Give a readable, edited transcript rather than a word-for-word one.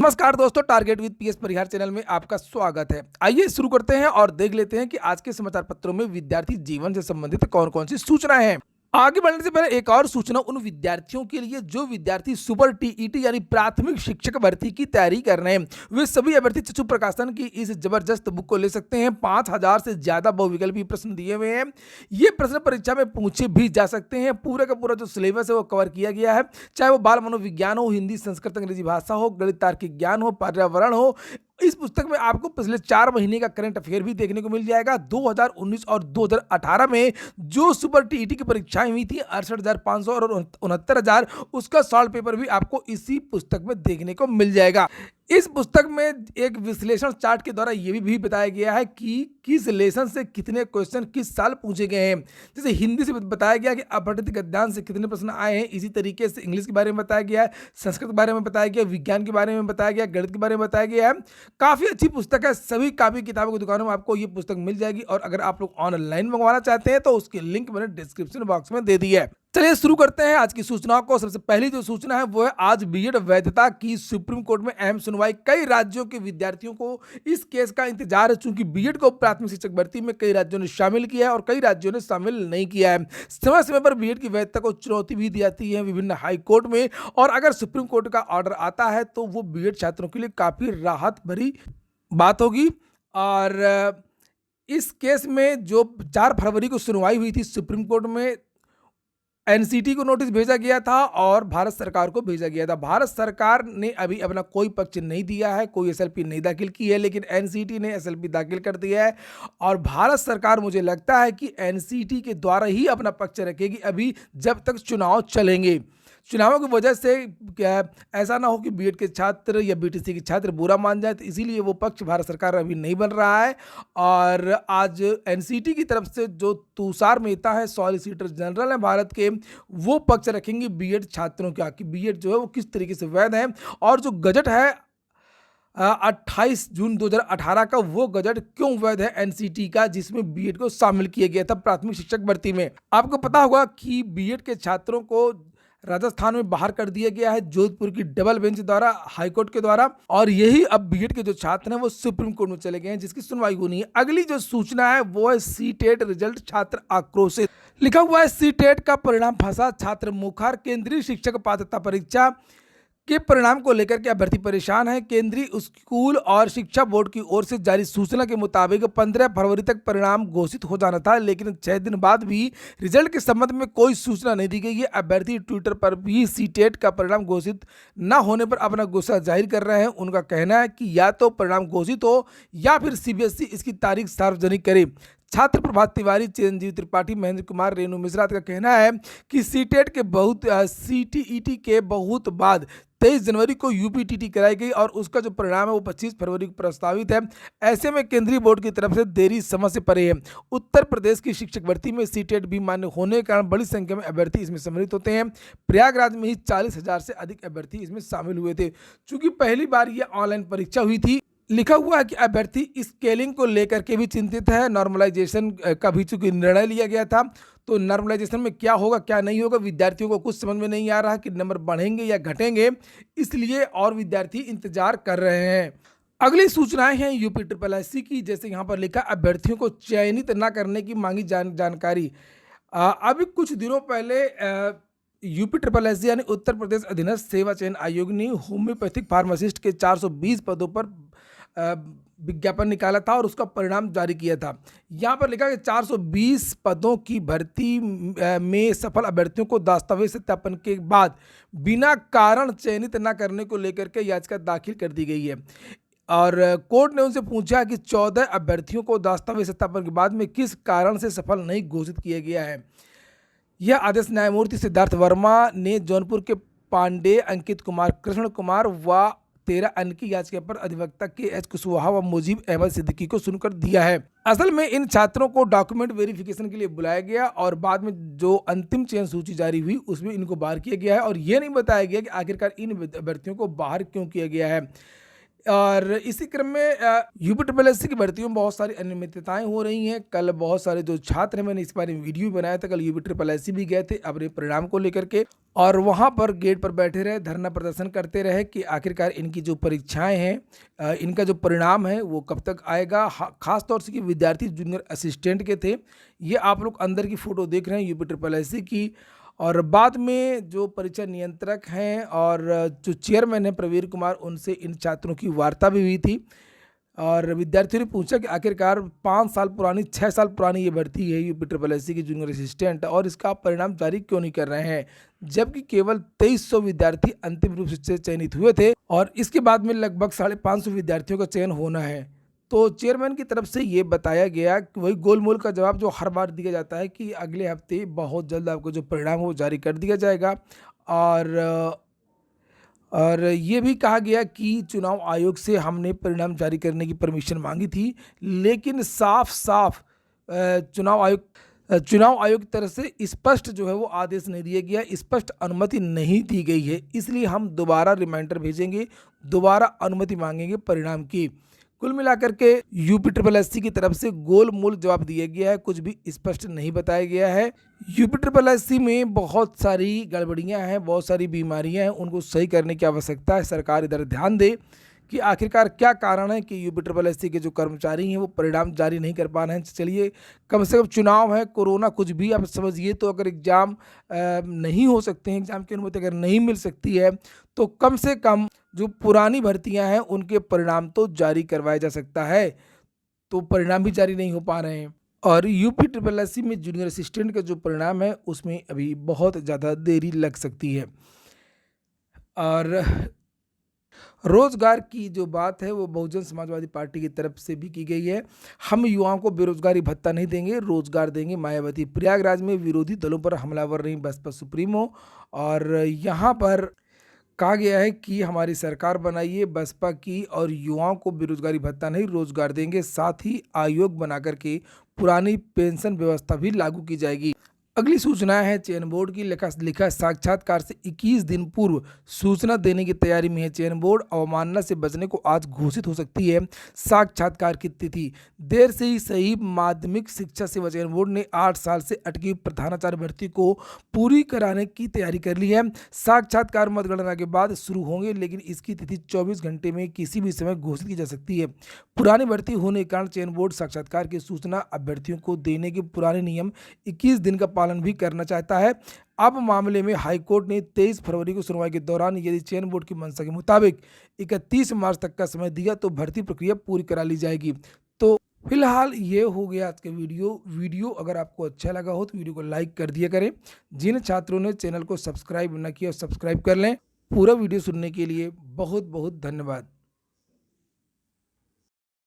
नमस्कार दोस्तों, target with PS Parihar channel में आपका स्वागत है। आइए शुरू करते हैं और देख लेते हैं कि आज के समाचार पत्रों में विद्यार्थी जीवन से संबंधित कौन-कौन सी सूचनाएं हैं। आगे बढ़ने से पहले एक और सूचना उन विद्यार्थियों के लिए जो विद्यार्थी सुपर टीईटी यानी प्राथमिक शिक्षक भर्ती की तैयारी कर रहे हैं। वे सभी अभ्यर्थी चक्षु प्रकाशन की इस जबरदस्त बुक को ले सकते हैं। 5000 से ज्यादा बहुविकल्पी प्रश्न दिए हुए हैं। ये प्रश्न परीक्षा में पूछे भी जा सकते हैं। पूरा का पूरा जो सिलेबस है वो कवर किया गया है, चाहे वो बाल मनोविज्ञान हो, हिंदी, संस्कृत, अंग्रेजी भाषा हो, गणित, तार्किक ज्ञान हो, पर्यावरण हो। इस पुस्तक में आपको पिछले 4 महीने का करंट अफेयर भी देखने को मिल जाएगा। 2019 और 2018 में जो सुपर टीईटी की परीक्षाएं हुई थी 68,500 और 69,000, उसका सॉल्व पेपर भी आपको इसी पुस्तक में देखने को मिल जाएगा। इस पुस्तक में एक विश्लेषण चार्ट के द्वारा यह भी बताया गया है कि किस लेसन से कितने क्वेश्चन किस साल पूछे गए हैं। जैसे हिंदी से बताया गया कि अपठित गद्यांश से कितने प्रश्न आए हैं, इसी तरीके से इंग्लिश के बारे में बताया गया है, संस्कृत के बारे में बताया गया, विज्ञान के बारे में बताया गया, गणित के बारे में बताया गया है। काफ़ी अच्छी पुस्तक है। सभी कापी किताबों की दुकानों में आपको ये पुस्तक मिल जाएगी और अगर आप लोग ऑनलाइन मंगवाना चाहते हैं तो उसकी लिंक मैंने डिस्क्रिप्शन बॉक्स में दे दी है। चलिए शुरू करते हैं आज की सूचनाओं को। सबसे पहली जो सूचना है वो है आज बीएड वैधता की सुप्रीम कोर्ट में अहम सुनवाई। कई राज्यों के विद्यार्थियों को इस केस का इंतजार है, चूंकि बीएड को प्राथमिक शिक्षक भर्ती में कई राज्यों ने शामिल किया है और कई राज्यों ने शामिल नहीं किया है। समय समय पर बीएड की वैधता को चुनौती भी दी जाती है विभिन्न हाई कोर्ट में, और अगर सुप्रीम कोर्ट का ऑर्डर आता है तो वो बीएड छात्रों के लिए काफी राहत भरी बात होगी। और इस केस में जो 4 फरवरी को सुनवाई हुई थी सुप्रीम कोर्ट में, एनसीटी को नोटिस भेजा गया था और भारत सरकार को भेजा गया था। भारत सरकार ने अभी अपना कोई पक्ष नहीं दिया है, कोई एसएलपी नहीं दाखिल की है, लेकिन एनसीटी ने एसएलपी दाखिल कर दिया है और भारत सरकार मुझे लगता है कि एनसीटी के द्वारा ही अपना पक्ष रखेगी अभी जब तक चुनाव चलेंगे। चुनावों की वजह से क्या ऐसा ना हो कि बीएड के छात्र या बीटीसी के छात्र बुरा मान जाए, तो इसीलिए वो पक्ष भारत सरकार अभी नहीं बन रहा है। और आज एनसीटी की तरफ से जो तुषार मेहता है, सॉलिसिटर जनरल है भारत के, वो पक्ष रखेंगे बीएड छात्रों का कि बीएड जो है वो किस तरीके से वैध है। और जो गजट है 28 जून 2018 का, वो गजट क्यों वैध है एनसीटी का, जिसमें बीएड को शामिल किया गया था प्राथमिक शिक्षक भर्ती में। आपको पता होगा कि बीएड के छात्रों को राजस्थान में बाहर कर दिया गया है जोधपुर की डबल बेंच द्वारा, हाईकोर्ट के द्वारा, और यही अब बीएड के जो छात्र हैं वो सुप्रीम कोर्ट में चले गए हैं जिसकी सुनवाई होनी है। अगली जो सूचना है वो है सीटेट रिजल्ट, छात्र आक्रोशित। लिखा हुआ है सीटेट का परिणाम फंसा, छात्र मुखार। केंद्रीय शिक्षक पात्रता परीक्षा के परिणाम को लेकर के अभ्यर्थी परेशान है। केंद्रीय स्कूल और शिक्षा बोर्ड की ओर से जारी सूचना के मुताबिक 15 फरवरी तक परिणाम घोषित हो जाना था, लेकिन 6 दिन बाद भी रिजल्ट के संबंध में कोई सूचना नहीं दी गई है। अभ्यर्थी ट्विटर पर भी सीटेट का परिणाम घोषित न होने पर अपना गुस्सा जाहिर कर रहे हैं। उनका कहना है कि या तो परिणाम घोषित हो या फिर सीबीएसई इसकी तारीख सार्वजनिक करे। छात्र प्रभात तिवारी, चिरंजीव त्रिपाठी, महेंद्र कुमार, रेणु मिश्रा का कहना है कि सीटीईटी के बहुत बाद 23 जनवरी को यूपीटीटी कराई गई और उसका जो परिणाम है वो 25 फरवरी को प्रस्तावित है। ऐसे में केंद्रीय बोर्ड की तरफ से देरी समझ से परे है। उत्तर प्रदेश की शिक्षक भर्ती में सीटेट भी मान्य होने के कारण बड़ी संख्या में अभ्यर्थी इसमें सम्मिलित होते हैं। प्रयागराज में ही 40,000 से अधिक अभ्यर्थी इसमें शामिल हुए थे। चूंकि पहली बार ये ऑनलाइन परीक्षा हुई थी, लिखा हुआ है कि अभ्यर्थी स्केलिंग को लेकर के भी चिंतित है। नॉर्मलाइजेशन का भी चूंकि निर्णय लिया गया था, तो नॉर्मलाइजेशन में क्या होगा क्या नहीं होगा विद्यार्थियों को कुछ समझ में नहीं आ रहा कि नंबर बढ़ेंगे या घटेंगे, इसलिए और विद्यार्थी इंतजार कर रहे हैं। अगली सूचनाएं हैं यूपी SSSC की। जैसे यहाँ पर लिखा, अभ्यर्थियों को चयनित न करने की मांगी जानकारी। अभी कुछ दिनों पहले यूपी SSSC यानी उत्तर प्रदेश अधीनस्थ सेवा चयन आयोग ने होम्योपैथिक फार्मासिस्ट के 420 पदों पर विज्ञापन निकाला था और उसका परिणाम जारी किया था। यहाँ पर लिखा कि 420 पदों की भर्ती में सफल अभ्यर्थियों को दस्तावेज सत्यापन के बाद बिना कारण चयनित न करने को लेकर के याचिका दाखिल कर दी गई है। और कोर्ट ने उनसे पूछा कि 14 अभ्यर्थियों को दस्तावेज सत्यापन के बाद में किस कारण से सफल नहीं घोषित किया गया है। यह आदेश न्यायमूर्ति सिद्धार्थ वर्मा ने जौनपुर के पांडे, अंकित कुमार, कृष्ण कुमार व 13 अन्य की याचिका पर अधिवक्ता के एच कुशवाहा व मुजीब अहमद सिद्दीकी को सुनकर दिया है। असल में इन छात्रों को डॉक्यूमेंट वेरिफिकेशन के लिए बुलाया गया और बाद में जो अंतिम चयन सूची जारी हुई उसमें इनको बाहर किया गया है और ये नहीं बताया गया कि आखिरकार इन अभ्यर्थियों को बाहर क्यों किया गया है। और इसी क्रम में यूपी ट्रिपल एससी की भर्तियों में बहुत सारी अनियमितताएं हो रही हैं। कल बहुत सारे जो छात्र हैं, मैंने इस बारे में वीडियो भी बनाया था, कल यूपी ट्रिपल एससी भी गए थे अपने परिणाम को लेकर के, और वहां पर गेट पर बैठे रहे, धरना प्रदर्शन करते रहे कि आखिरकार इनकी जो परीक्षाएं हैं, इनका जो परिणाम है वो कब तक आएगा। खास तौर से कि विद्यार्थी जूनियर असिस्टेंट के थे। ये आप लोग अंदर की फोटो देख रहे हैं यूपी ट्रिपल एससी की। और बाद में जो परीक्षा नियंत्रक हैं और जो चेयरमैन है प्रवीर कुमार, उनसे इन छात्रों की वार्ता भी हुई थी और विद्यार्थियों ने पूछा कि आखिरकार 5 साल पुरानी 6 साल पुरानी ये भर्ती है यूपी ट्रिपल एससी की जूनियर असिस्टेंट, और इसका आप परिणाम जारी क्यों नहीं कर रहे हैं, जबकि केवल 2300 विद्यार्थी अंतिम रूप से चयनित हुए थे और इसके बाद में लगभग 550 विद्यार्थियों का चयन होना है। तो चेयरमैन की तरफ से ये बताया गया कि वही गोलमोल का जवाब जो हर बार दिया जाता है कि अगले हफ्ते बहुत जल्द आपको जो परिणाम हो जारी कर दिया जाएगा। और ये भी कहा गया कि चुनाव आयोग से हमने परिणाम जारी करने की परमिशन मांगी थी, लेकिन साफ साफ चुनाव आयोग की तरफ से स्पष्ट जो है वो आदेश नहीं दिया गया, स्पष्ट अनुमति नहीं दी गई है। इसलिए हम दोबारा रिमाइंडर भेजेंगे, दोबारा अनुमति मांगेंगे परिणाम की। कुल मिलाकर के यूपी ट्रिपल एससी की तरफ से गोलमोल जवाब दिया गया है, कुछ भी स्पष्ट नहीं बताया गया है। यूपी ट्रिपल एससी में बहुत सारी गड़बड़ियां हैं, बहुत सारी बीमारियां हैं, उनको सही करने की आवश्यकता है। सरकार इधर ध्यान दे कि आखिरकार क्या कारण है कि यूपी ट्रिपल एससी के जो कर्मचारी हैं वो परिणाम जारी नहीं कर पा रहे हैं। चलिए, कम से कम चुनाव है, कोरोना कुछ भी आप समझिए, तो अगर एग्ज़ाम नहीं हो सकते हैं, एग्ज़ाम की अनुमति अगर नहीं मिल सकती है, तो कम से कम जो पुरानी भर्तियां हैं उनके परिणाम तो जारी करवाया जा सकता है। तो परिणाम भी जारी नहीं हो पा रहे हैं और यूपी ट्रिपल एससी में जूनियर असिस्टेंट का जो परिणाम है उसमें अभी बहुत ज़्यादा देरी लग सकती है। और रोजगार की जो बात है वो बहुजन समाजवादी पार्टी की तरफ से भी की गई है। हम युवाओं को बेरोजगारी भत्ता नहीं देंगे, रोजगार देंगे मायावती। प्रयागराज में विरोधी दलों पर हमलावर रही बसपा सुप्रीमो, और यहाँ पर कहा गया है कि हमारी सरकार बनाइए बसपा की और युवाओं को बेरोजगारी भत्ता नहीं, रोजगार देंगे, साथ ही आयोग बना करके पुरानी पेंशन व्यवस्था भी लागू की जाएगी। अगली सूचना है चयन बोर्ड की। लिखा साक्षात्कार से 21 दिन पूर्व सूचना देने की तैयारी में है चयन बोर्ड। अवमानना से बचने को आज घोषित हो सकती है साक्षात्कार की तिथि। देर से ही सही माध्यमिक शिक्षा सेवा चयन बोर्ड ने 8 साल से अटकी प्रधानाचार्य भर्ती को पूरी कराने की तैयारी कर ली है। साक्षात्कार मतगणना के बाद शुरू होंगे, लेकिन इसकी तिथि 24 घंटे में किसी भी समय घोषित की जा सकती है। पुरानी भर्ती होने के कारण चयन बोर्ड साक्षात्कार की सूचना अभ्यर्थियों को देने के पुराने नियम 21 दिन का पालन भी करना चाहता है। अब मामले में हाईकोर्ट ने 23 फरवरी को सुनवाई के दौरान यदि चयन बोर्ड की मंशा के मुताबिक 31 मार्च तक का समय दिया तो भर्ती प्रक्रिया पूरी करा ली जाएगी। तो फिलहाल ये हो गया आज का वीडियो अगर आपको अच्छा लगा हो तो वीडियो को लाइक कर दिया करें। जिन छात्रों ने चैनल को सब्सक्राइब न किया सब्सक्राइब कर लें। पूरा वीडियो सुनने के लिए बहुत बहुत धन्यवाद।